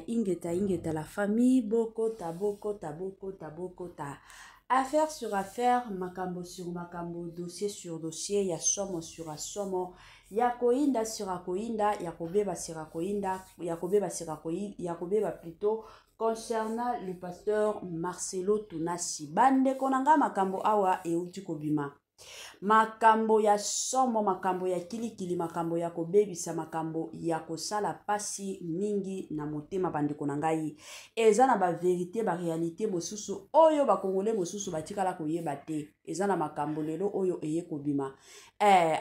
ingeta, la famille, bokota. Affaire sur affaire, makambo sur makambo, dossier sur dossier, ya somo sur asomo, ya koinda sur akoinda, ya kobeba sur akoinda, ya kobeba plutôt, concernant le pasteur Marcelo Tunasi. Bande konanga makambo awa euti kobima. Makambo ya somo, makambo ya kilikili, makambo ya kobebisa, makambo ya kosala pasi mingi na motema bandeko na ngai. Eza na ba vérité, ba réalité mosusu oyo ba congolais mosusu batikala koyeba te. Eza na makambo lelo oyo eye kobima.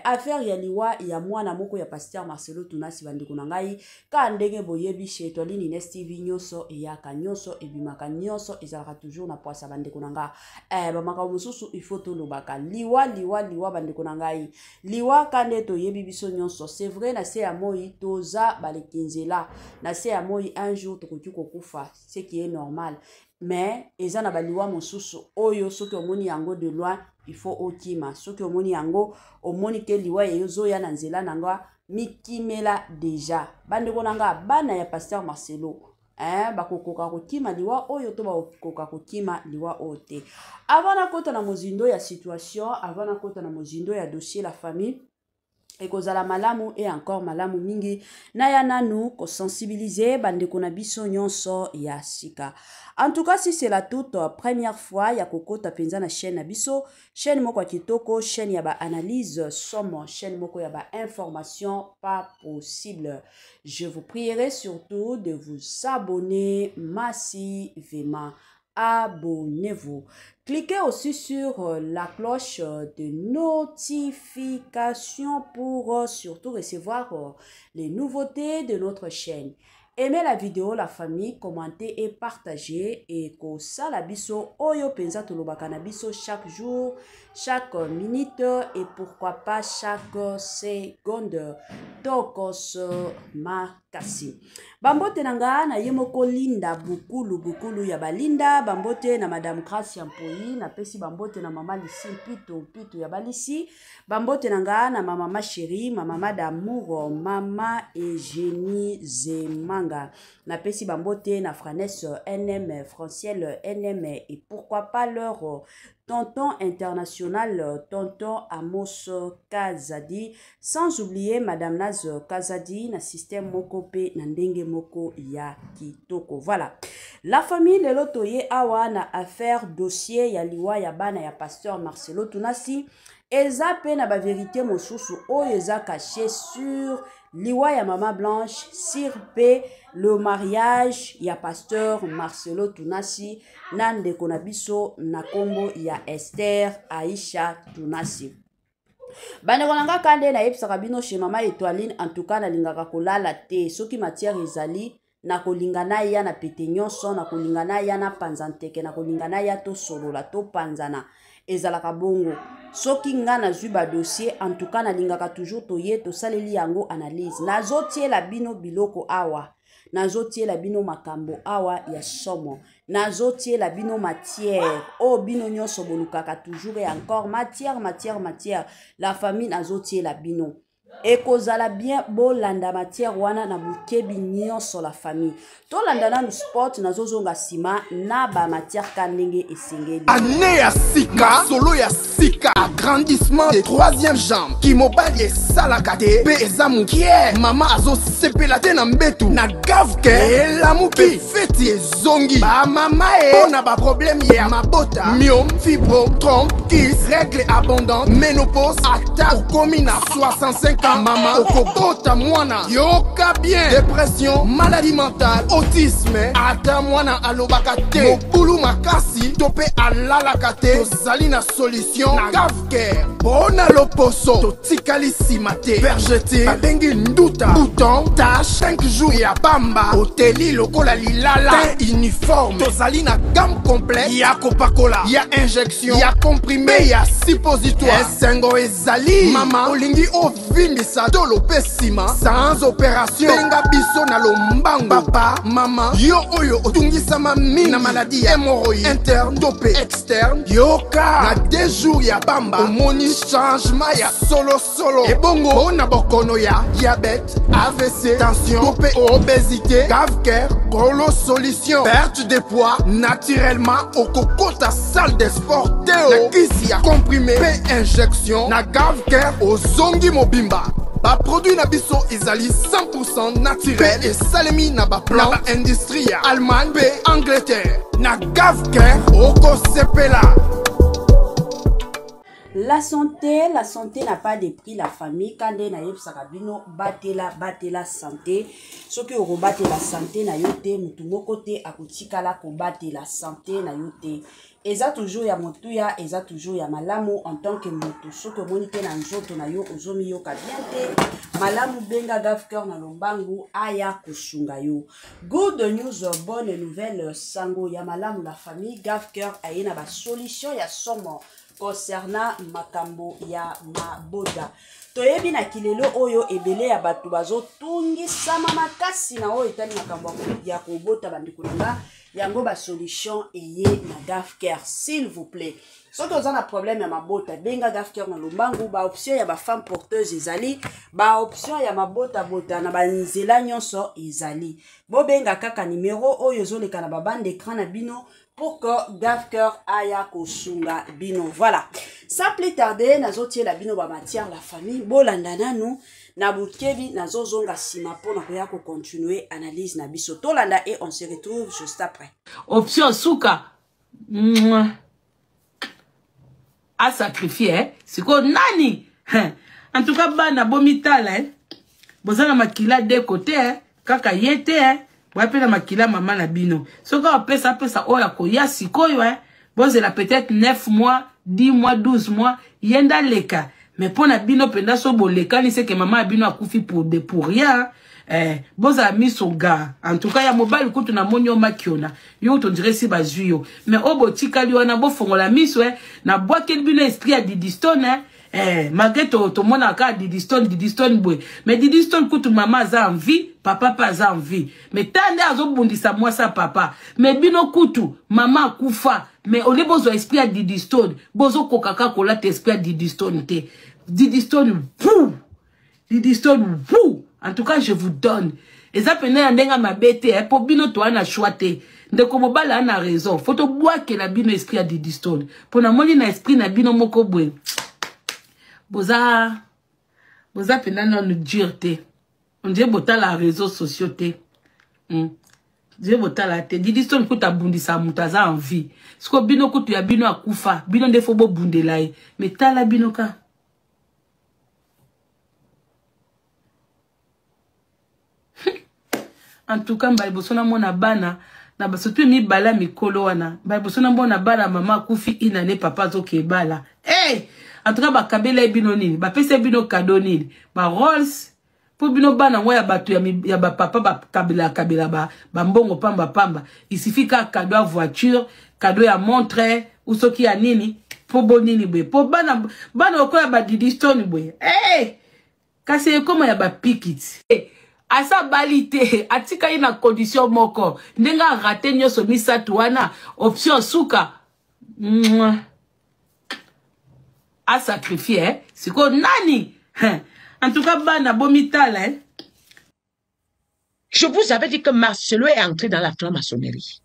Affaire ya liwa ya mwana moko ya pasteur Marcelo Tunasi bandeko na ngai. Ka ndenge boyebi chez Etolini Nest TV nyoso eyaka nyoso ebimaka nyoso ezalaka toujours na poasa bandeko na nga. Ba makambo mosusu il faut to lobaka liwa bandeko na ngai. Liwa kande to yebi biso nyonso. C'est vrai na se ya moi toza balekinzela. Na se ya moi un jour tokoki kokufa, ce qui est normal. Mais eza na baliwa mosusu oyo soki omoni yango de loin il faut okima. Soki omoni yango omoni ke liwa ezo ya na nzela nanga mikimela deja. Bandeko na nga bana ya pasteur Marcelo bakokoka kokima liwa oyo to bakokoka kokima liwa ote. Avant na kota na mozindo ya situation, avant na kota na mozindo ya dossier la famille, et kozala malamu et encore malamu mingi na ya nanu ko sensibiliser bandeko na biso nyonso ya sika. En tout cas, si c'est la toute première fois ya kokota penza na chaîne na biso, chaîne moko kitoko, chaîne ya ba analyse somme, chaîne moko ya ba information pas possible. Je vous prierai surtout de vous abonner massivement. Abonnez-vous. Cliquez aussi sur la cloche de notification pour surtout recevoir les nouveautés de notre chaîne. Aimez la vidéo, la famille, commentez et partagez. Et ko sala biso oyo penza tolobaka na biso chaque jour, chaque minute et pourquoi pas chaque seconde. Tokos makasi. Bambote nanga na yemoko linda bukulu ya balinda. Bambote na Madame Gracia Mpoi. Na pesi bambote na Mama Lisi Pito ya balisi. Bambote nanga na Mama Chérie, Mama d'amour, Mama Eugénie Zemanga. Na pesi bambote na Franesse NM, Franciel NM et pourquoi pas leur tonton international, tonton Amos Kazadi, sans oublier Madame Naz Kazadi, na système Mokope, na ndenge moko ya kitoko. Voilà. La famille de l'Otoye awa na affaire dossier ya liwa ya bana ya pasteur Marcelo Tunasi. Eza pe na ba vérité mosusu o eza caché sur liwa ya Mama Blanche, sirpe le mariage ya pasteur Marcelo Tunasi nande konabiso na kombo ya Esther Aisha Tunasi. Bane konanga kande na yebisaka bino chez Mama Étoiline, en tout cas na lingaka kolala te soki matière ezali na kolingana ya na pete nyonso, na kolingana ya na panzanteke, na kolingana ya to solola to panzana ezalaka bongo. Soki nga na zuba dossier, en tout cas na lingaka toujours toye to saleli yango analyse. Nazo tie la bino biloko awa. Nazo tie la bino makambo awa ya somo. Nazo tie la bino matière. Oh bino nyonso bolukaka toujours et encore matière. La famille nazo tie la bino. Et kozala bien bolanda matière wana na bukebi nyonso la famille. To landa na sport na zozonga sima na ba matière kanenge esengeli. Année ya sika, solo ya sika, agrandissement des troisième jambe. Ki mobali salakate, pe ezamu kie. Mama azo sepela te na mbetu na gavke. La muki feti ezongi. Ba mama na ba problème ya mabota. Myome, fibrome, trompe, kiss, règle abondante, ménopause, ata komi na 65 ans. Mama okobota mwana yoka bien, dépression, maladie mentale, autisme, ata mwana alobaka te, mobulu makasi tope alalaka te. Tozali na solution na Gavcare. Bona loposo totikali sima te, vergete babengi nduta, bouton, tache, 5 jours ya pamba, oteli lokola lilala, teint uniforme. Tozali na gamme complète, ya kopakola, ya injection, ya comprimé, ya suppositoire. Esengo ezali mama olingi ovini kolimbisa tolo pe sima sans opération benga biso na lombango papa mama yo oyo otungisama mingi na maladi ya hémorroïde interne to pe externe yoka na 2 jours ya bamba omoni changement ya solo ebongo na bokono ya diabète AVC tension to pe obésité Gavker Golo solution perte de poids naturellement au kokota salle de sport teo na kisi ya comprimé pe injection na Gavker ozongi mobimba ba produit na biso ezali 100% naturel et salemi na ba plan na industrie ya Allemagne pe Angleterre na Gavker okosepela. La santé n'a pas de prix. La famille, quand on a eu sakabino, batela santé. Ce qui rebatte la santé na yote, mutumo côté akutika la combattre la santé na yote. Eza toujours ya motuya, eza toujours ya malamu en tant que motu. Ce que monite na njoto na yo ozomi yo kabiente. Malamu benga Gavker na lombangu aya kushunga yo. Good news, bonne nouvelle sango ya malamu la famille. Gavker ayena ba solution ya somo. Concernant makambo ya maboda toyebi na kilelo oyo ebele ya batu bazo tungi sama makasi na oyo etali makambo ya kobota bandiko nga yango ba solution eye na Gavker s'il vous plaît. Soki oza na problème ya mabota benga Gavker na lombangu ba option ya ba femme porteuse ezali ba option ya mabota bota na ba nzela nyonso ezali bo benga kaka numéro oyo zoleka na ba bande d'écran na bino pour que Gavker aya kosunga bino. Voilà. Sans plus tarder, nazotie la bino ba matière la famille. Bolanda nanu na bukevi nazo zonga sima pour na koya ko continuer analyse na biso. Tolanda et on se retrouve juste après. Option souka. À sacrifier, hein? C'est quoi nani? En tout cas, bana bomitala, hein? Bozana makila de côté, hein? Kaka yete, hein? Wapena makila maman na bino. Soka pesa oya koya sikoyo, hein? Bozela peut-être 9 mois, 10 mois, 12 mois, yenda leka. Mais pour na bino penda so boleka ni c'est que maman bino a koufi pour rien. Boza mis son gars. En tout cas, ya mobile kutu na monyo makiona. Yo to dirait si bazuyo. Mais obo tika li wana bo fongola miso, na bois quel bino esprit a Didistone, hein? Malgré to mona ka Didistone boy. Mais Didistone kutu maman za envie, papa pas za envie. Mais tande azo bundisa moi sa papa. Mais bino kutu maman kufa. Mais ole bozo esprit a Didistone. Bozo kokaka kola te esprit a Didistone te. Didistone pou. Didistone pou. En tout cas, je vous donne. Et ça peine ndenga mabete pour bino to ana choite. Ndeko mobala ana raison. Faut to bois que la bino esprit a Didistone. Pour na moni na esprit na bino moko bwe. Boza pena non dureté. On dit bota la réseaux sociaux te. Dieu bota la te. Didistone kuta bundisa mutaza en vie. Sko bino kutu ya bino akufa. Bino ndefo bo bundelaye. Mais tala bino ka. En tout cas, mbali mona bana na basotu mi bala mikolo wana. Mbali mona bana mama kufi inane papa zoke bala. Hey! En tout cas, ba kabela bino nini, ba pese bino cadeau nini, ba Rolls pour bino bana ya batu ya ba papa ba kabela ba mbongo pamba. Il suffit ka cadeau à voiture, cadeau à montre ou soki ya nini, pour bonini bwe. Pour bana okoya ba Didistone bwe. Hey! Kasi comment ya ba pikit. Hey! Asa balite, atika ina condition moko. Ndenga rate nyoso misatu wana. Option souka. À sacrifier, hein? C'est quoi nani? En tout cas, bana bomitala, hein? Je vous avais dit que Marcelo est entré dans la franc-maçonnerie.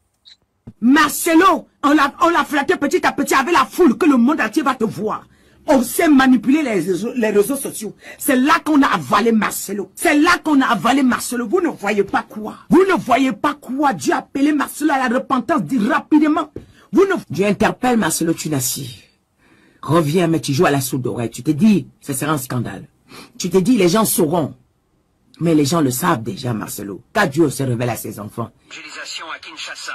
Marcelo, on l'a flatté petit à petit avec la foule que le monde entier va te voir. On sait manipuler les réseaux sociaux. C'est là qu'on a avalé Marcelo. C'est là qu'on a avalé Marcelo. Vous ne voyez pas quoi? Vous ne voyez pas quoi? Dieu a appelé Marcelo à la repentance rapidement. Dieu interpelle Marcelo Tunassi. Reviens, mais tu joues à la sourde oreille. Tu te dis, ce sera un scandale. Tu te dis, les gens sauront. Mais les gens le savent déjà, Marcelo. Car Dieu se révèle à ses enfants. Utilisation à Kinshasa.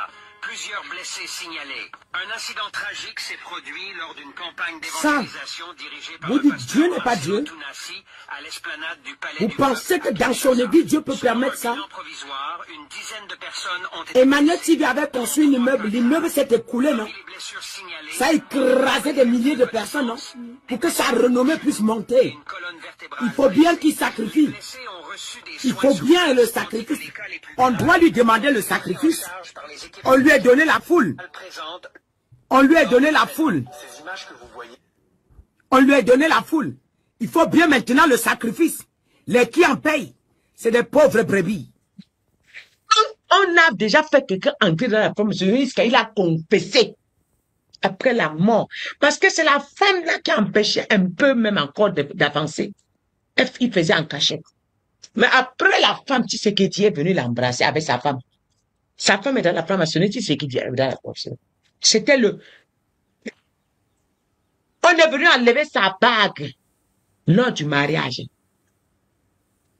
Plusieurs blessés signalés. Un incident tragique s'est produit lors d'une campagne d'évangélisation dirigée par vous le dites pasteur Dieu n'est pas Marcelo Dieu. Tounassi à l'esplanade du palais Vous du pensez peuple que à dans son Kinshasa. église, Dieu peut Selon permettre un ça? bilan provisoire, une dizaine de personnes ont été Emmanuel blessées. TV avait construit un immeuble. L'immeuble s'est écoulé, non? Parmi les blessures signalées, Ça a écrasé des milliers de personnes, non? Pour que sa renommée puisse monter. une colonne vertébrale Il faut bien qu'il Les sacrifie. blessés ont reçu des Il soins faut bien le soutenus, sacrifice. tandis que les cas les plus On graves doit lui demander le sacrifice. en charge par les équipes On lui a donné la foule. présentes. On lui a donné la foule. Ces images que vous voyez. On lui a donné la foule. Il faut bien maintenant le sacrifice. Les qui en payent, c'est des pauvres brebis. On a déjà fait quelqu'un entrer dans la femme, il a confessé après la mort. Parce que c'est la femme là qui a empêché un peu même encore d'avancer. Il faisait en cachette. Mais après la femme, tu sais qui est venu l'embrasser avec sa femme. Sa femme est dans la franc-maçonnerie, tu sais qui est dans la franc-maçonnerie. C'était le... On est venu enlever sa bague lors du mariage.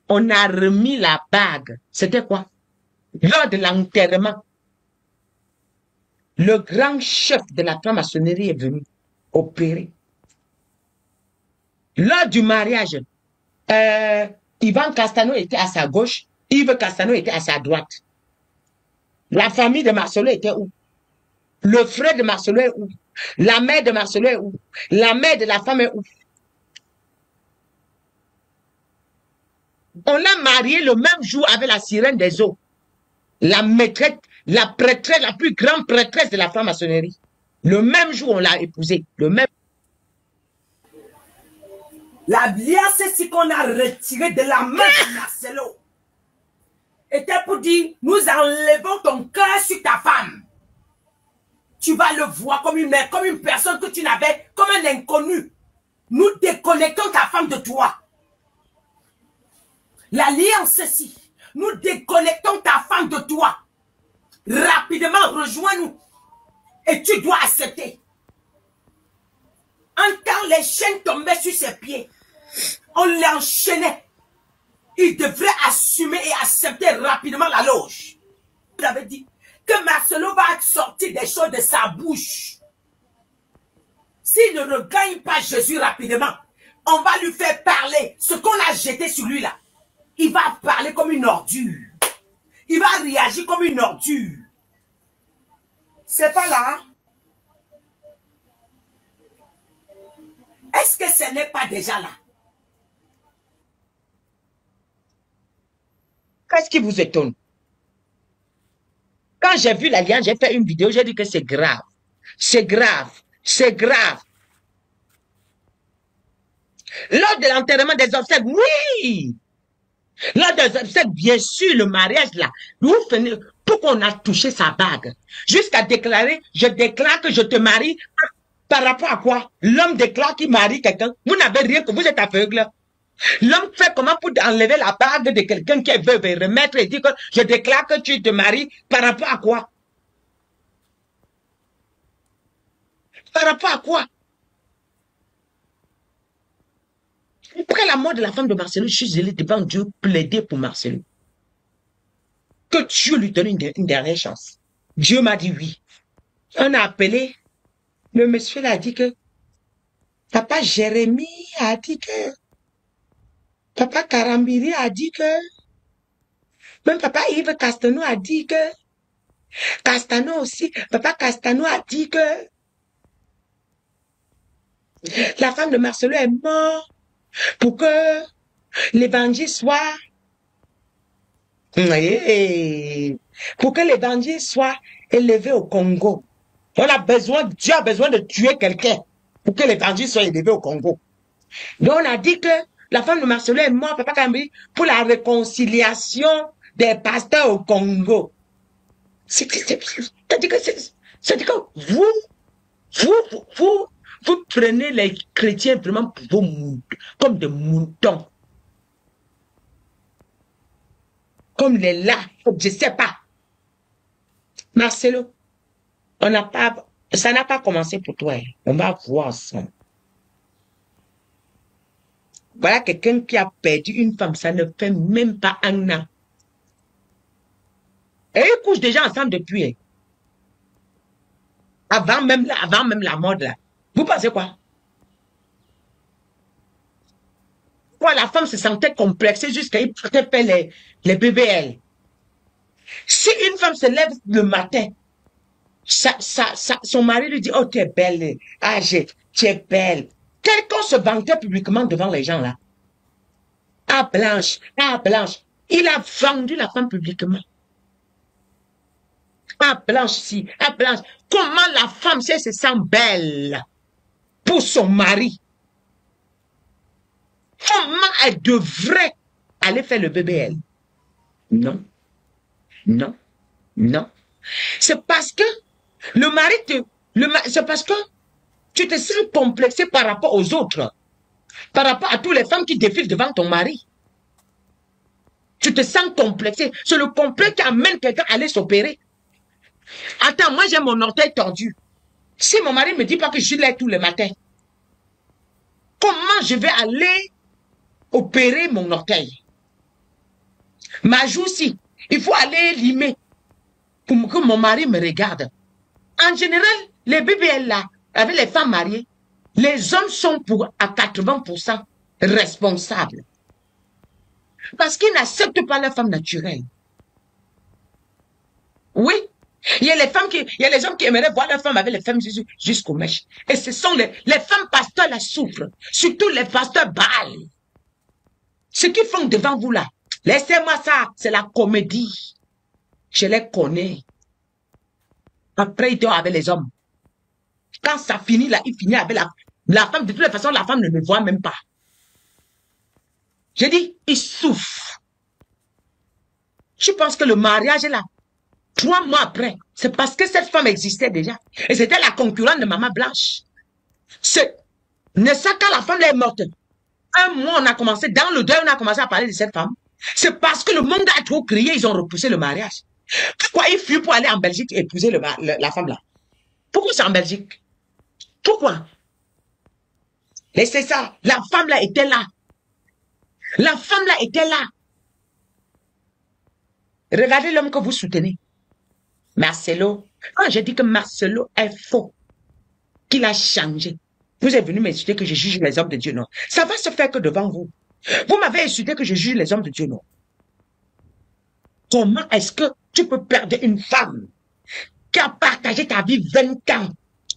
On a remis la bague. C'était quoi? Lors de l'enterrement. Le grand chef de la franc-maçonnerie est venu opérer. Lors du mariage, Ivan Castano était à sa gauche, Yves Castano était à sa droite. La famille de Marcelo était où? Le frère de Marcelo est où? La mère de Marcelo est où? La mère de la femme est où? On l'a marié le même jour avec la sirène des eaux. La maîtresse, la prêtresse, la plus grande prêtresse de la franc-maçonnerie. Le même jour, on l'a épousée. Le même. L'alliance, c'est ce qu'on a retiré de la main de Marcelo. Était pour dire, nous enlevons ton cœur sur ta femme. Tu vas le voir comme une mère, comme une personne que tu n'avais, comme un inconnu. Nous déconnectons ta femme de toi. L'alliance, ceci. Nous déconnectons ta femme de toi. Rapidement, rejoins-nous. Et tu dois accepter. Quand les chaînes tombaient sur ses pieds, on l'enchaînait. Il devrait assumer et accepter rapidement la loge. Il avait dit que Marcelo va sortir des choses de sa bouche. S'il ne regagne pas Jésus rapidement, on va lui faire parler ce qu'on a jeté sur lui là. Il va parler comme une ordure. Il va réagir comme une ordure. C'est pas là. Est-ce que ce n'est pas déjà là? Qu'est-ce qui vous étonne? Quand j'ai vu l'alliance, j'ai fait une vidéo, j'ai dit que c'est grave. C'est grave. C'est grave. Lors de l'enterrement des obsèques, oui. Lors des obsèques, bien sûr, le mariage là, pourquoi on a touché sa bague? Jusqu'à déclarer, je déclare que je te marie. Par rapport à quoi? L'homme déclare qu'il marie quelqu'un. Vous n'avez rien que vous êtes aveugle. L'homme fait comment pour enlever la bague de quelqu'un qui veut remettre et dire que je déclare que tu te maries. Par rapport à quoi? Par rapport à quoi? Après la mort de la femme de Marcelo, je suis allé devant Dieu plaider pour Marcelo. Que Dieu lui donne une dernière chance. Dieu m'a dit oui. On a appelé. Le monsieur a dit que Papa Jérémie a dit que Papa Karambiri a dit que même Papa Yves Castano a dit que Castano aussi, Papa Castano a dit que la femme de Marcelo est morte pour que l'évangile soit pour que l'évangile soit élevé au Congo. On a besoin, Dieu a besoin de tuer quelqu'un pour que l'évangile soit élevé au Congo. Donc on a dit que la femme de Marcelo est morte, Papa Kambi, pour la réconciliation des pasteurs au Congo. C'est-à-dire que vous prenez les chrétiens vraiment pour vos moutons, comme des moutons. Comme les lats, je ne sais pas. Marcelo, ça n'a pas commencé pour toi. On va voir ensemble. Voilà quelqu'un qui a perdu une femme, ça ne fait même pas un an. Et ils couchent déjà ensemble depuis. Avant même la mode, là. Vous pensez quoi? Quoi, la femme se sentait complexée jusqu'à il partait faire les BBL. Si une femme se lève le matin, son mari lui dit, oh, tu es belle, tu es belle. Quelqu'un se vantait publiquement devant les gens, là. Ah, Blanche, ah, Blanche. Il a vendu la femme publiquement. Ah, Blanche, si, ah, Blanche. Comment la femme, si elle se sent belle pour son mari, comment elle devrait aller faire le BBL? Non, non, non. C'est parce que le mari c'est parce que tu te sens complexé par rapport aux autres, par rapport à toutes les femmes qui défilent devant ton mari. Tu te sens complexé. C'est le complexe qui amène quelqu'un à aller s'opérer. Attends, moi j'ai mon orteil tordu. Si mon mari ne me dit pas que je l'ai tous les matins, comment je vais aller opérer mon orteil? Ma joue aussi, il faut aller limer pour que mon mari me regarde. En général, les BBL là, avec les femmes mariées, les hommes sont à 80% responsables. Parce qu'ils n'acceptent pas la femme naturelle. Oui. Il y a les hommes qui aimeraient voir leur femme avec les femmes jusqu'aux mèches. Et ce sont les femmes pasteurs la souffrent. Surtout les pasteurs Baal. Ce qu'ils font devant vous là. Laissez-moi ça. C'est la comédie. Je les connais. Après, ils dorment avec les hommes. Quand ça finit là, il finit avec la femme. De toutes les façons, la femme ne me voit même pas. J'ai dit, ils souffrent. Je pense que le mariage est là. 3 mois après, c'est parce que cette femme existait déjà. Et c'était la concurrente de Maman Blanche. Ne ça quand la femme est morte. 1 mois, on a commencé, dans le deuil, on a commencé à parler de cette femme. C'est parce que le monde a trop crié, ils ont repoussé le mariage. Pourquoi ils fuient pour aller en Belgique et épouser la femme là? Pourquoi c'est en Belgique? Pourquoi? Laissez ça. La femme là était là. La femme là était là. Regardez l'homme que vous soutenez. Marcelo. Quand j'ai dit que Marcelo est faux, qu'il a changé, vous êtes venu m'insulter que je juge les hommes de Dieu, non? Ça va se faire que devant vous. Vous m'avez insulté que je juge les hommes de Dieu, non? Comment est-ce que tu peux perdre une femme qui a partagé ta vie 20 ans,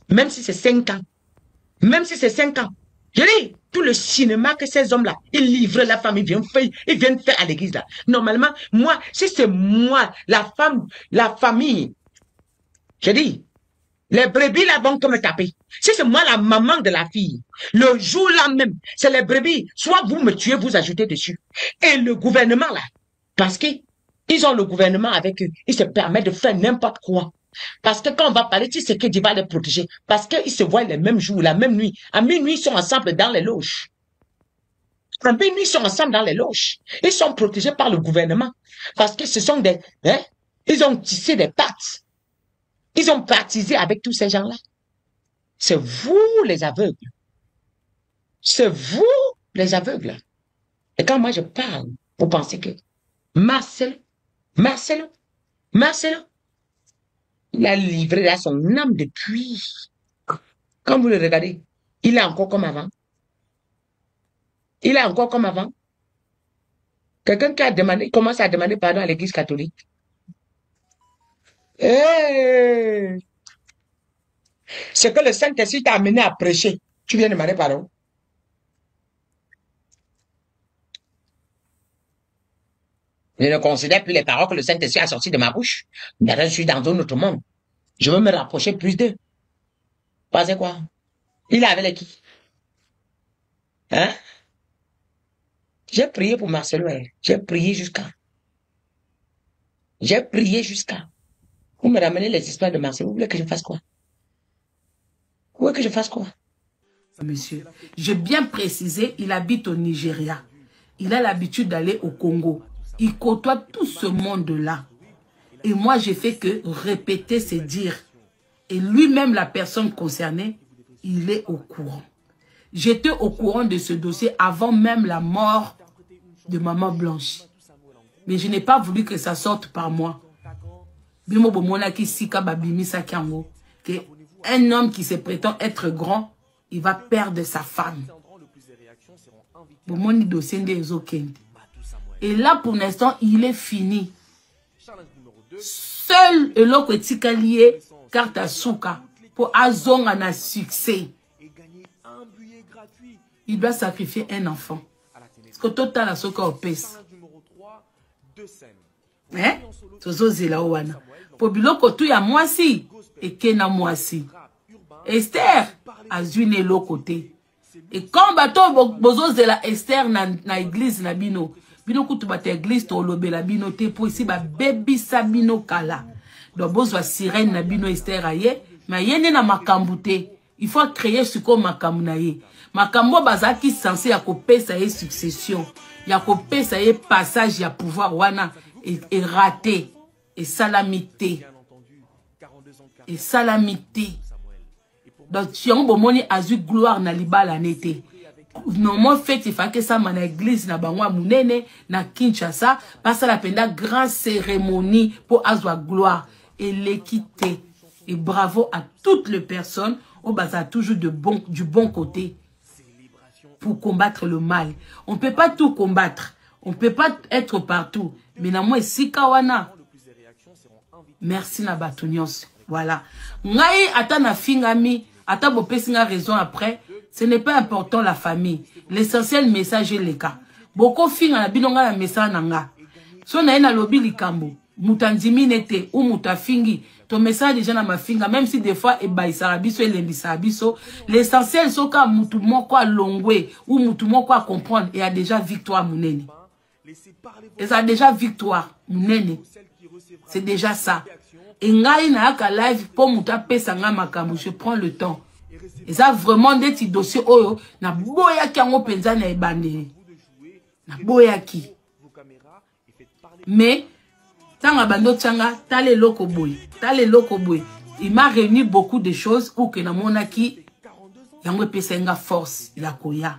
même si c'est 5 ans, même si c'est 5 ans? Je dis, tout le cinéma que ces hommes-là, ils livrent la femme, ils viennent faire à l'église là. Normalement, moi, si c'est moi, la femme, la famille, je dis, les brebis là vont me taper. Si c'est moi la maman de la fille, le jour là même, c'est les brebis, soit vous me tuez, vous ajoutez dessus. Et le gouvernement là, parce qu'ils ont le gouvernement avec eux, ils se permettent de faire n'importe quoi. Parce que quand on va parler, tu sais que Dieu va les protéger. Parce qu'ils se voient les mêmes jours, la même nuit. À minuit, ils sont ensemble dans les loges. À minuit, ils sont ensemble dans les loges. Ils sont protégés par le gouvernement. Parce que ce sont des... ils ont tissé des pattes. Ils ont baptisé avec tous ces gens-là. C'est vous les aveugles. C'est vous les aveugles. Et quand moi je parle, vous pensez que Marcelo, il a livré à son âme depuis. Quand vous le regardez, il est encore comme avant. Il est encore comme avant. Quelqu'un qui a demandé, commence à demander pardon à l'église catholique. Hey! Ce que le Saint-Esprit t'a amené à prêcher, tu viens demander pardon. Je ne considère plus les paroles que le Saint-Esprit a sorties de ma bouche. Maintenant, je suis dans un autre monde. Je veux me rapprocher plus d'eux. Pensez quoi? Il est avec qui? Hein? J'ai prié pour Marcelo. J'ai prié jusqu'à. Vous me ramenez les histoires de Marcelo. Vous voulez que je fasse quoi? Vous voulez que je fasse quoi? Monsieur, j'ai bien précisé, il habite au Nigeria. Il a l'habitude d'aller au Congo. Il côtoie tout ce monde-là. Et moi, j'ai fait que répéter ses dires. Et lui-même, la personne concernée, il est au courant. J'étais au courant de ce dossier avant même la mort de Maman Blanche. Mais je n'ai pas voulu que ça sorte par moi. Un homme qui se prétend être grand, il va perdre sa femme. Et là, pour l'instant, il est fini. Seul l'autre est lié, carte à souka, pour azong un succès. Il doit sacrifier un enfant. Parce que total a souka au pèse. Hein? Sozo zela wana. Pour biloko tout ya mwasi, et kena mwasi. Esther a zuiné l'autre côté. Et quand bateau bozo zela Esther na église na bino. Bino kutu bate église to lobe la bino te pour ici ba baby sabino kala. Donc bozo sirène na bino Esther aye, mais yene na makambute. Il faut créer ce qu'on makambu na ye. Makambo bazaki censé ya kopesa ye succession. Ya kopesa ye passage ya pouvoir wana et raté et salamité. Et salamité. Donc si on bomoni azu gloire na libala nete. Normalement fait il faut que ça na église na bangwa munene na Kinshasa passe la penda grande cérémonie pour azwa gloire et l'équité. Et bravo à toutes les personnes au bazar toujours du bon côté pour combattre le mal. On peut pas tout combattre, on peut pas être partout. Mais na moi si kawana. Merci na batunios. Voilà. Ngai ata na fingami ata bopesi nga raison après. Ce n'est pas important la famille. L'essentiel message est le cas. Beaucoup finga na binonga na message nanga. So na ena lobi likambo. Mutandimi nete ou mutafingi. Ton message déjà na ma finga. Même si des fois eba isarabiso et lembisarabiso. L'essentiel so ka mutu moko a longwe ou mutu moko a comprendre. Et a déjà victoire munene. Et ça a déjà victoire munene. C'est déjà ça. Et ngai na aka live pour muta pesa nga makambo. Je prends le temps. Et ça vraiment des petits dossiers oyo na boya ki ango penza na ebande na boya ki mais tanga bando tanga tale loko boy il m'a réuni beaucoup de choses ou que na mona ki yango pesenga force ya koya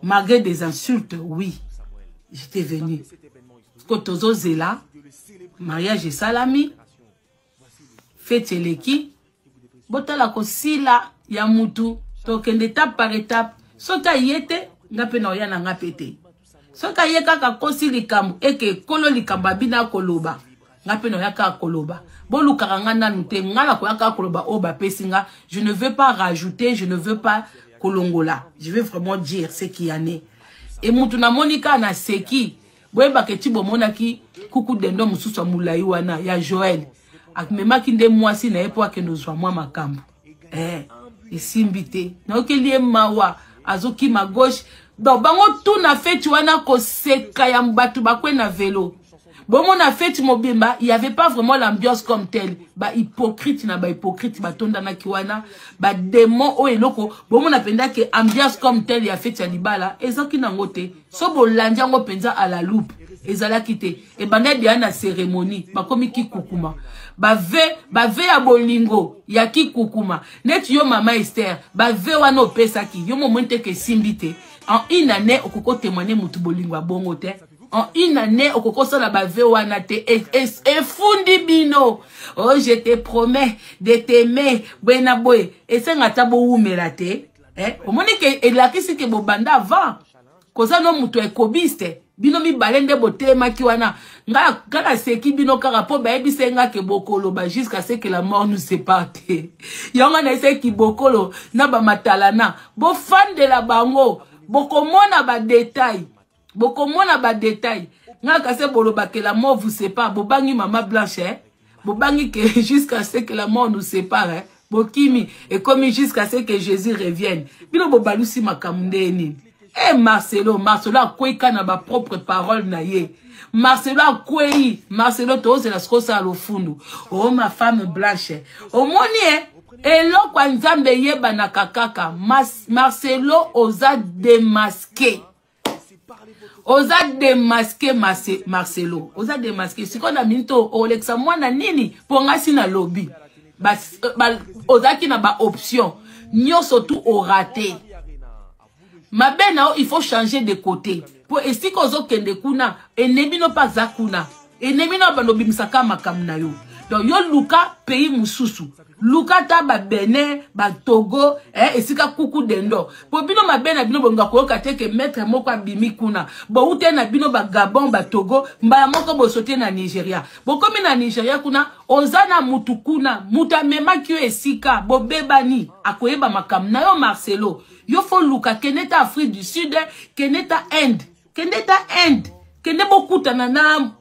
malgré des insultes. Oui, j'étais venu kotozo zela mariage et salami fête leki botala ko sila ya mutu token étape par étape soka yete ngape na oyana ngapete soka yeka ka kosi likambu eke kolo likamba bina koloba ngape na yaka koloba boluka ngana nute ngala ko yaka koloba oba pesinga. Je ne veux pas rajouter, je ne veux pas kolongola, je veux vraiment dire ce qui en est. Et mutu na monika na seki boyeba ke tibo monaki kuku dendo mususu mulai wana ya Joël akmema kinde mwasi na epo ke nozwa mwa makambu et simbité donc il est mawa azoki ma gauche donc bango tout na fait wana ko seka ya mbatu bakwe na vélo bon mon a fait mobimba il y avait pas vraiment l'ambiance comme telle ba hypocrite na ba hypocrite batonda na kiwana ba démon o eloko bon mon apenda que ambiance comme telle ya fait ya libala ezoki nangote so bolanja ngo penza à la loupe ezala kité et banda dia na cérémonie ba komi ki kukuma ba ve ya bolingo ya ki kukuma net yo mama Esther ba ve wana opesa ki yo momente que simbité en une année okoko témoigner mutu bolingo bongo te. En une année, au coco la bave wana te et fundi bino. Oh, je te promets de t'aimer, buena boy. Et c'est un tabo ou melate. Au moment que la kisi ke bobanda avant. Kosa no muto e kobiste. Bino mi balende bote makiwana. Nga kala seki bino karapo ba ebise nga ke bokolo ba jusqu'à ce que la mort nous sépare. Yonga na ese ki bokolo na ba matalana. Bo fan de la bango. Boko mona ba détail. Boko mona ba détail. Nga kase boloba que la mort vous sépare. Bobangi mama blanche. Bobangi que jusqu'à ce que la mort nous sépare. Bokimi. Et comme jusqu'à ce que Jésus revienne. Bino bobalusi makamundeni. Eh Marcelo a koué na ba propre parole na ye. Marcelo a koué. Marcelo toze la skosa lo fundu. Oh ma femme blanche. Au moni et lo kwa nzambe yeba na kakaka. Marcelo osa démasqué. Osa démasqué Marcelo. Osa démasqué. Si qu'on a minto Olexa mwana nini pour ngasi na lobby. Osa ki na ba option. Nyo surtout au raté. Ma benao il faut changer de côté. Pour esti kozo kende kuna enemi no pas zakuna. Enemi no banobi misaka makamna yo. Donc yo luka pays mususu. Luka ta ba Benin, ba Togo, esika kuku dendo. Po bino mabe na bino bonga koyoka te ke maître moko abimi kuna. Bo ute na bino ba Gabon, ba Togo, mbaya moko bo sote na Nigeria. Bo komi na Nigeria kuna, ozana mutu kuna, muta mema kyo esika, bo bebani, akoyeba makam na yo Marcelo. Yo fo luka keneta Afrique du Sud, keneta Inde, kende beaucoup tanana,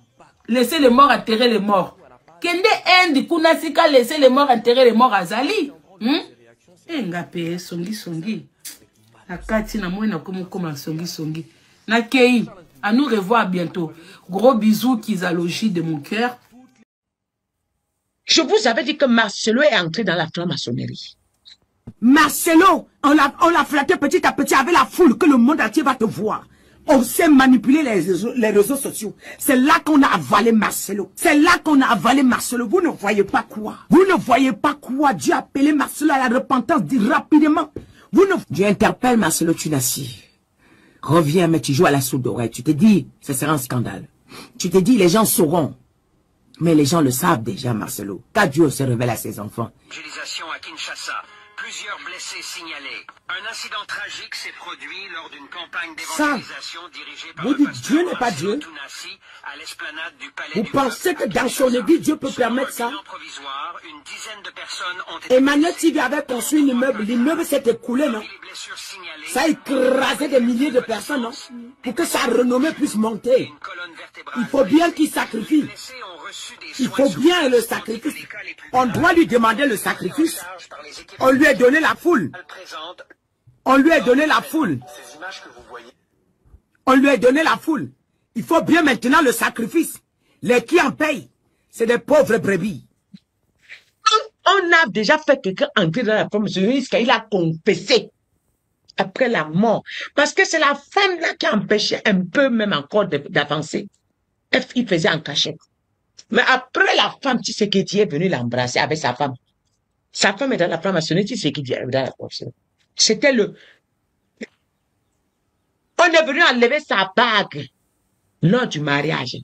laisser les morts enterrer les morts. Kende Inde kuna sika laisser les morts enterrer les morts azali. Ngape songi. Akati na moi na comme songi. Na kei, à nous revoir bientôt. Gros bisous Kizalogie de mon cœur. Je vous avais dit que Marcelo est entré dans la franc-maçonnerie. Marcelo, on l'a flatté petit à petit avec la foule que le monde entier va te voir. On sait manipuler les réseaux sociaux. C'est là qu'on a avalé Marcelo. Vous ne voyez pas quoi? Dieu a appelé Marcelo à la repentance, dit rapidement. Dieu interpelle Marcelo Tunassi. Reviens, mais tu joues à la sourde oreille. Tu te dis, ce sera un scandale. Tu te dis, les gens sauront. Mais les gens le savent déjà, Marcelo. Car Dieu se révèle à ses enfants. Utilisation à Kinshasa. Plusieurs blessés signalés. Un incident tragique s'est produit lors d'une campagne d'évangélisation dirigée par vous le dites pasteur Dieu n'est pas Dieu. Tounassi à l'esplanade du palais Vous du pensez peuple que à dans son Kinshasa. église, Dieu peut Selon permettre un ça? bilan provisoire, une dizaine de personnes ont été Emmanuel blessées. TV avait construit un immeuble. L'immeuble s'est écoulé, non? Parmi les blessures signalées, Ça a écrasé des milliers de personnes, non? Pour que sa renommée puisse monter. une colonne vertébrale Il faut bien brisée. qu'il sacrifie. Les blessés ont reçu des Il soins faut bien sous le traitement sacrifice. médical les plus On graves. doit lui demander le sacrifice. En charge par les équipes On lui a donné la foule. présentes. On lui a donné la foule. Ces images que vous voyez. On lui a donné la foule. Il faut bien maintenant le sacrifice. Les qui en payent, c'est des pauvres brebis. On a déjà fait quelqu'un entrer dans la franc-maçonnerie jusqu'à il a confessé après la mort. Parce que c'est la femme là qui empêchait un peu même encore d'avancer. Il faisait en cachette. Mais après la femme, tu sais qui est venu l'embrasser avec sa femme. Sa femme est dans la franc-maçonnerie, tu sais qui est dans la franc-maçonnerie. C'était le... On est venu enlever sa bague lors du mariage.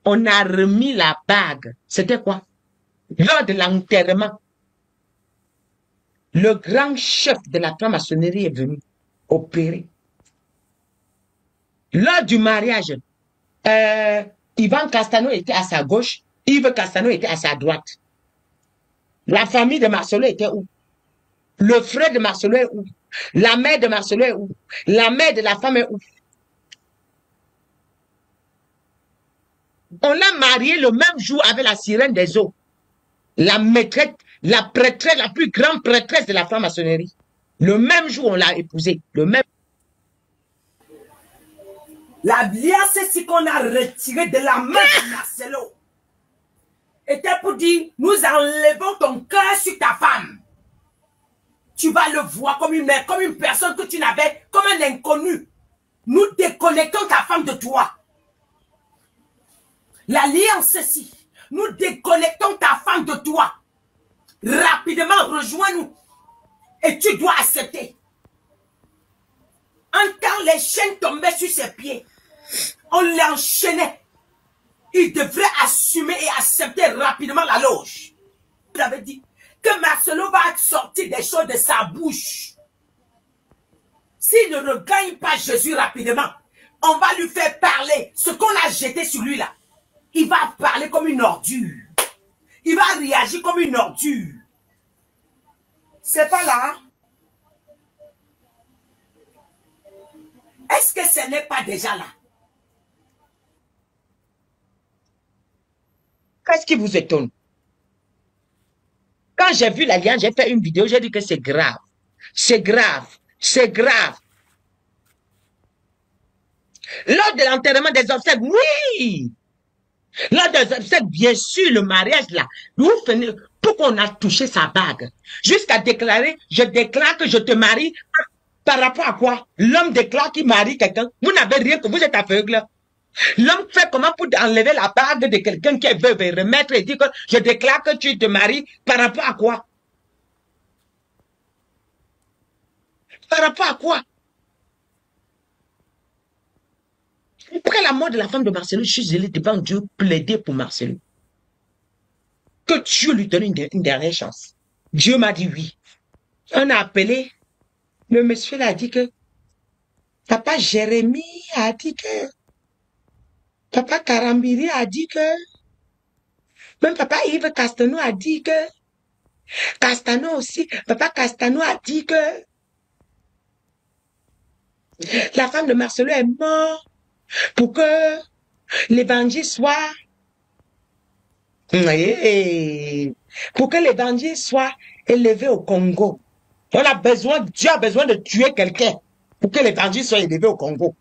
On a remis la bague. C'était quoi? Lors de l'enterrement. Le grand chef de la franc-maçonnerie est venu opérer. Lors du mariage, Ivan Castano était à sa gauche, Yves Castano était à sa droite. La famille de Marcelo était où? Le frère de Marcelo est où? La mère de Marcelo est où? La mère de la femme est où? On l'a marié le même jour avec la sirène des eaux. La maîtresse, la prêtresse, la plus grande prêtresse de la franc-maçonnerie. Le même jour, on l'a épousée. Le même. L'alliance, c'est qu'on a retiré de la main de Marcelo. Était pour dire, nous enlevons ton cœur sur ta femme. Tu vas le voir comme une mère, comme une personne que tu n'avais, comme un inconnu. Nous déconnectons ta femme de toi. L'alliance, ceci. Nous déconnectons ta femme de toi. Rapidement, rejoins-nous. Et tu dois accepter. Quand les chaînes tombaient sur ses pieds, on l'enchaînait. Il devrait assumer et accepter rapidement la loge. Vous avez dit que Marcelo va sortir des choses de sa bouche. S'il ne regagne pas Jésus rapidement, on va lui faire parler ce qu'on a jeté sur lui là. Il va parler comme une ordure. Il va réagir comme une ordure. C'est pas là. Est-ce que ce n'est pas déjà là? Qu'est-ce qui vous étonne? Quand j'ai vu l'alliance, j'ai fait une vidéo, j'ai dit que c'est grave. C'est grave. C'est grave. Lors de l'enterrement des obsèques, oui. Lors des obsèques, bien sûr, le mariage là, pourquoi on a touché sa bague? Jusqu'à déclarer, je déclare que je te marie. Par rapport à quoi? L'homme déclare qu'il marie quelqu'un. Vous n'avez rien que vous êtes aveugle. L'homme fait comment pour enlever la bague de quelqu'un qui veut remettre et dire que je déclare que tu te maries. Par rapport à quoi? Par rapport à quoi? Après la mort de la femme de Marcelo, je suis allé devant Dieu plaider pour Marcelo. que Dieu lui donne une dernière chance. Dieu m'a dit oui. On a appelé, le monsieur là a dit que Papa Jérémie a dit que Papa Karambiri a dit que même Papa Yves Castano a dit que Castano aussi, Papa Castano a dit que la femme de Marcelo est morte pour que l'évangile soit pour que l'évangile soit élevé au Congo. Dieu a besoin de tuer quelqu'un pour que l'évangile soit élevé au Congo.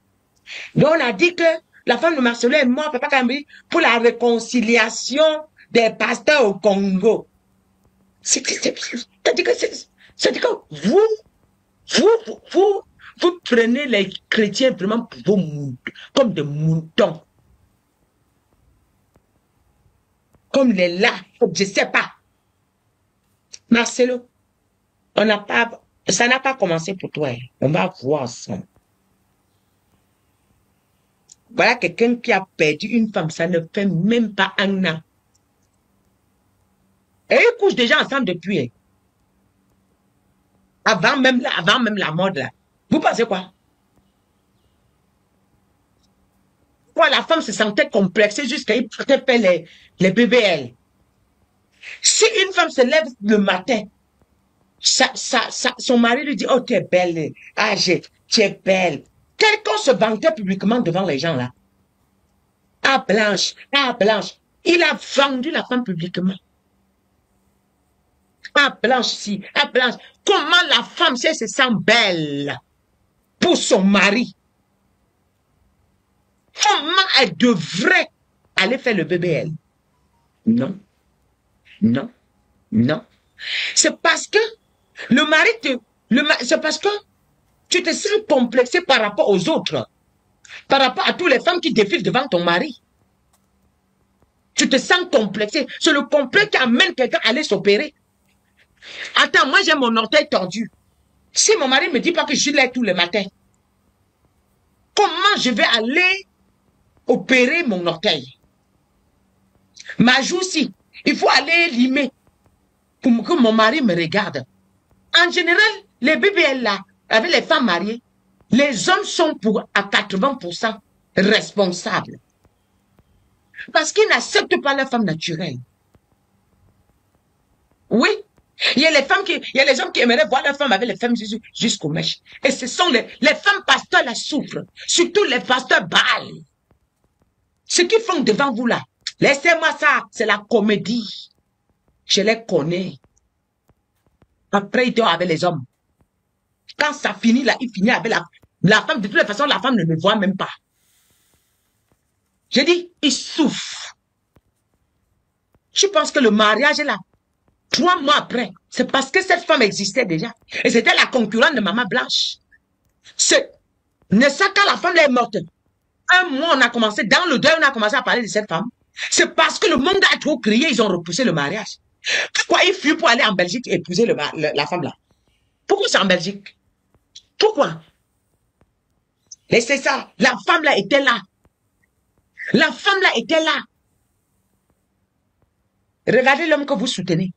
Donc on a dit que la femme de Marcelo est morte, Papa Kambi, pour la réconciliation des pasteurs au Congo. C'est-à-dire que vous prenez les chrétiens vraiment comme des moutons. Comme les lats, je ne sais pas. Marcelo, ça n'a pas commencé pour toi. On va voir ensemble. Voilà quelqu'un qui a perdu une femme, ça ne fait même pas un an. Et ils couchent déjà ensemble depuis. Hein. Avant même la mode là. Vous pensez quoi? Pourquoi la femme se sentait complexée jusqu'à y faire les BBL? Si une femme se lève le matin, son mari lui dit, oh, tu es belle, tu es belle. Quelqu'un se vantait publiquement devant les gens là. Ah, Blanche. Il a vendu la femme publiquement. Ah, Blanche, si. Ah, Blanche. Comment la femme, si elle se sent belle pour son mari, comment elle devrait aller faire le BBL? Non. C'est parce que c'est parce que tu te sens complexé par rapport aux autres, par rapport à toutes les femmes qui défilent devant ton mari. Tu te sens complexé. C'est le complexe qui amène quelqu'un à aller s'opérer. Attends, moi j'ai mon orteil tordu. Si mon mari ne me dit pas que je l'ai tous les matins, comment je vais aller opérer mon orteil? Ma joue aussi, il faut aller limer pour que mon mari me regarde. En général, les BBL là, avec les femmes mariées, les hommes sont à 80% responsables. Parce qu'ils n'acceptent pas la femme naturelle. Oui. Il y a les hommes qui aimeraient voir la femme avec les femmes jusqu'aux mèches. Et ce sont les femmes pasteurs la souffrent. Surtout les pasteurs Baal. Ce qu'ils font devant vous là. Laissez-moi ça. C'est la comédie. Je les connais. Après, ils sont avec les hommes. Quand ça finit là, il finit avec la femme. De toutes les façons, la femme ne me voit même pas. Je dis, ils souffrent. Je pense que le mariage est là. 3 mois après, c'est parce que cette femme existait déjà. Et c'était la concurrente de Maman Blanche. Ne ça quand la femme est morte. Un mois, on a commencé, dans le deuil, on a commencé à parler de cette femme. C'est parce que le monde a trop crié, ils ont repoussé le mariage. Pourquoi ils fuient pour aller en Belgique et épouser la femme là? Pourquoi c'est en Belgique? Pourquoi? Laissez ça. La femme là était là. La femme là était là. Regardez l'homme que vous soutenez.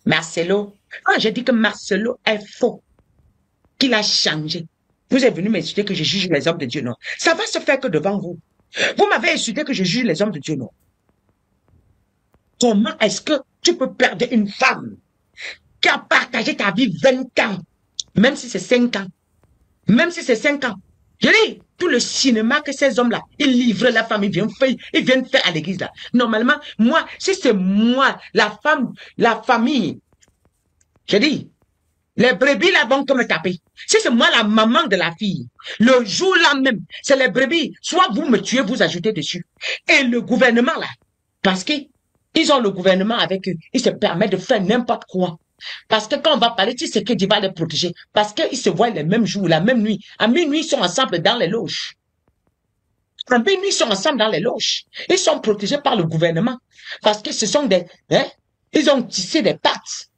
Marcelo. Quand j'ai dit que Marcelo est faux, qu'il a changé, vous êtes venu m'insulter que je juge les hommes de Dieu, non. Ça va se faire que devant vous. Vous m'avez insulté que je juge les hommes de Dieu, non. Comment est-ce que tu peux perdre une femme qui a partagé ta vie 20 ans, même si c'est 5 ans, même si c'est 5 ans. Je dis, tout le cinéma que ces hommes-là, ils livrent la femme, ils viennent faire à l'église là. Normalement, moi, si c'est moi, la famille, je dis, les brebis là vont me taper. Si c'est moi la maman de la fille, le jour là même, c'est les brebis, soit vous me tuez, vous ajoutez dessus. Et le gouvernement là, parce qu'ils ont le gouvernement avec eux, ils se permettent de faire n'importe quoi. Parce que quand on va parler, tu sais que Dieu va les protéger. Parce qu'ils se voient les mêmes jours, la même nuit. À minuit, ils sont ensemble dans les loges. À minuit, ils sont ensemble dans les loges. Ils sont protégés par le gouvernement. Parce que ce sont ils ont tissé des pattes.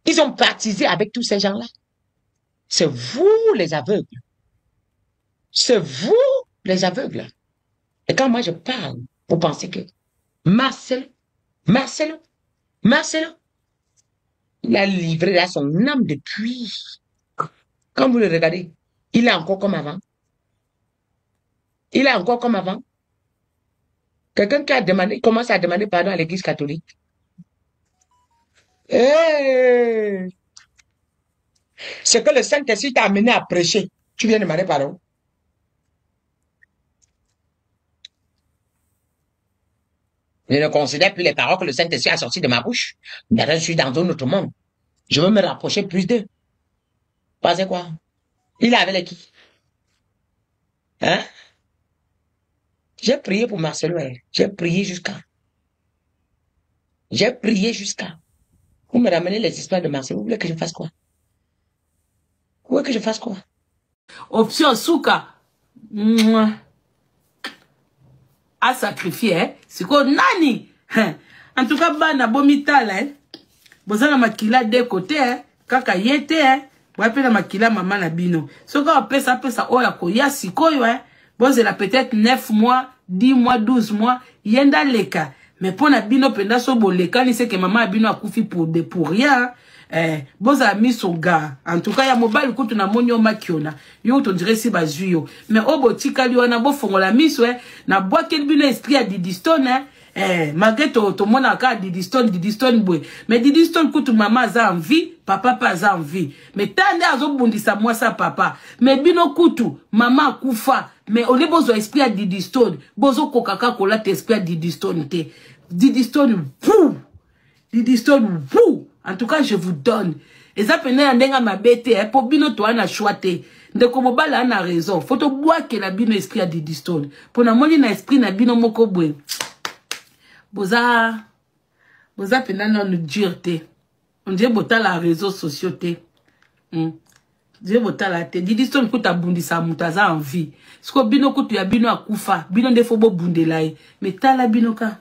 Ils ont baptisé avec tous ces gens-là. C'est vous les aveugles. C'est vous les aveugles. Et quand moi je parle, vous pensez que Marcelo, Marcelo, il a livré là son âme depuis. Quand vous le regardez, il est encore comme avant. Il est encore comme avant. Quelqu'un qui a demandé, commence à demander pardon à l'église catholique. Hey! C'est que le Saint-Esprit t'a amené à prêcher. Tu viens demander pardon. Je ne considère plus les paroles que le Saint-Esprit a sorties de ma bouche. Maintenant, je suis dans un autre monde. Je veux me rapprocher plus d'eux. Parce quoi? Il est avec qui? Hein? J'ai prié pour Marcelo. J'ai prié jusqu'à. Vous me ramenez les histoires de Marcelo. Vous voulez que je fasse quoi? Vous voulez que je fasse quoi? Option Souka. À sacrifier, c'est quoi nani? En tout cas, bana bomitala, bozana makila de côté, kaka yete, wapena makila maman na bino. So ka pesa oya koya sikoyo, bozela peut-être 9 mois, 10 mois, 12 mois, yenda leka. Mais pour na bino penda so boleka ni c'est que maman bino a koufi pour rien. Boza mis son gars. En tout cas, ya mobile kutu na monyo makiona. Yo to dirait si bazuyo. Mais obo tika li wana bo fongola miso na bois quel bino esprit a Didistone malgré to mona ka Didistone boy. Mais Didistone kutu maman za envie, papa pas za envie. Mais tande azo bundisa moi sa papa. Mais bino kutu maman kufa. Mais on est bozo esprit a Didistone. Bozo kokaka kola te esprit a Didistone te. Didistone pou. Didistone pou. En tout cas, je vous donne. Et ça, pendant que ma bête, pour bino toi na choité. De comme bala na raison. Faut te boire que la bino esprit a Didistone. Pour na moni na esprit na bino moko bwe. Boza pendant nous dureté. On dit bota la réseaux sociaux te. Dieu bota la te. Didistone kuta bundi sa mutaza en vie. Sko bino kutu ya bino akufa. Bino defo bo bunde lai. Mais ta la bino ka.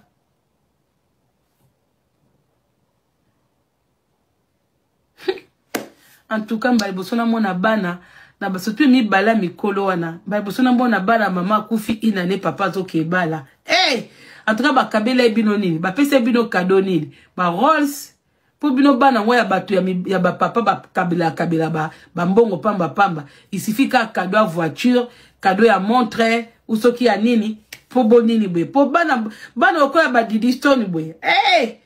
En tout cas, mbali mona bana na basotu mi bala mikolo wana. Mbali mona bana mama kufi inane papa zo ke bala. Hey! En tout cas, ba kabela bino nini, ba pese bino cadeau nini. Ba Rolls pour bino bana ya batu ya ba papa ba kabela ba mbongo pamba. Il suffit ka cadeau à voiture, cadeau à montre ou soki ya nini pour bonini bwe. Pour bana okoya ba Didistone bwe. Hey!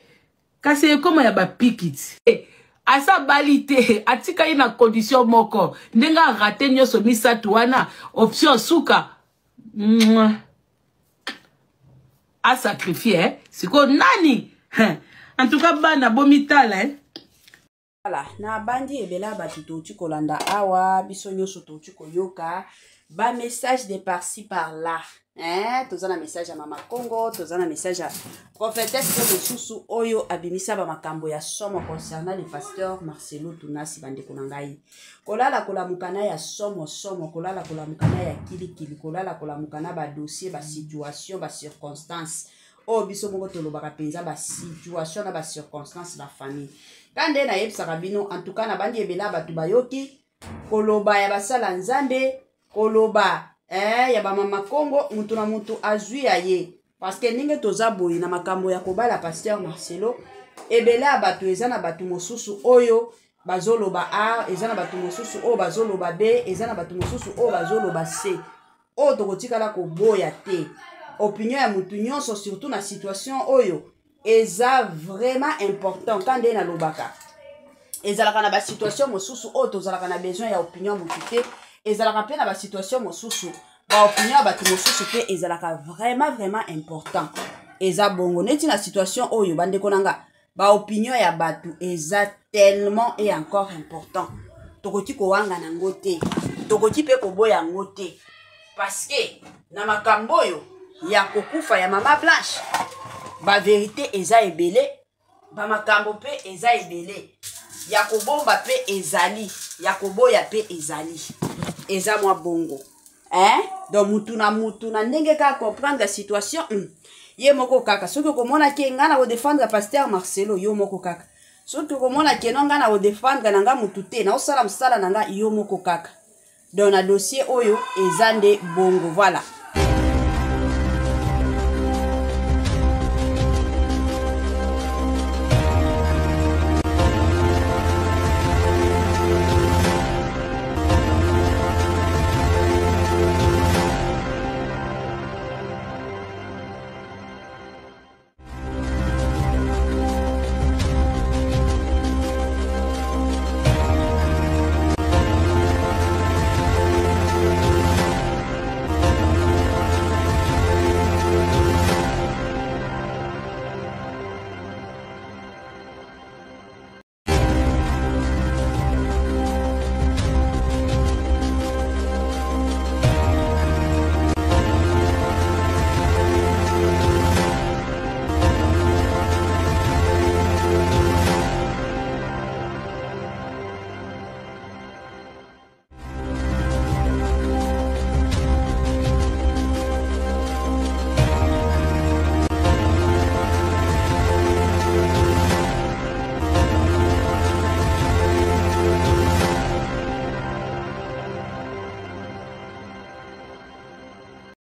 Kasi comment ya ba pikit. Hey! Asa balite, atika ina condition moko. Ndenga rate nyoso misatu wana. Option Souka. A sacrifier, c'est quoi nani? En tout cas, bana bomitala, Voilà, na bandi ebela batuto kolanda awa, biso nyoso to yoka. Ba message de par-ci par-là. Tozana message à Mama Congo, tozana message à prophétesse Mosusu Oyo abimisa ba makambo ya somo concernant le pasteur Marcelo Tunasi bande konangai. Kolala kola mukana ya somo kolala kola mukana ya kili kolala kola mukana ba dossier ba situation ba circonstance. Oh biso moko tolobaka penza ba situation na ba circonstance la famille. Kande na yebisa kabino en tout cas na bandi ebela batu bayoki koloba ya basala nzambe koloba ya ba Mama Congo mutu na mutu azui aye parce que ninge toza boyi na makambo ya kobala pasteur Marcelo ebela batu ezana batu mosusu oyo bazoloba A ezana batu mosusu o bazoloba B ezana batu mosusu o bazoloba C o tokotikala ko boya te opinion ya mutu nyonso surtout na situation oyo eza vraiment important quand na lobaka ezalaka na ba situation mosusu o tozalaka na besoin ya opinion mutu te ezalaka pe na ba situation mosusu ba opinion ba tu mosusu pe ezalaka vraiment important eza bongo neti na situation oyo bande konanga ba opinion ya batu eza tellement et encore important tokoti ko wanga na ngote tokoti pe ko boya ngote parce que na makambo yo ya kokufa ya mama Blanche ba vérité eza ebele ba makambo pe eza ebele ya kobomba pe ezali ya koboya pe ezali eza mwa bongo donc mutu na ndenge ka comprendre la situation ye moko kaka soki komona ke ngana ko défendre pasteur Marcelo yo moko kaka soki komona ke no ngana ko défendre nanga mutu te na osala msala nanga yo moko kaka donc na dossier oyo ezande bongo voilà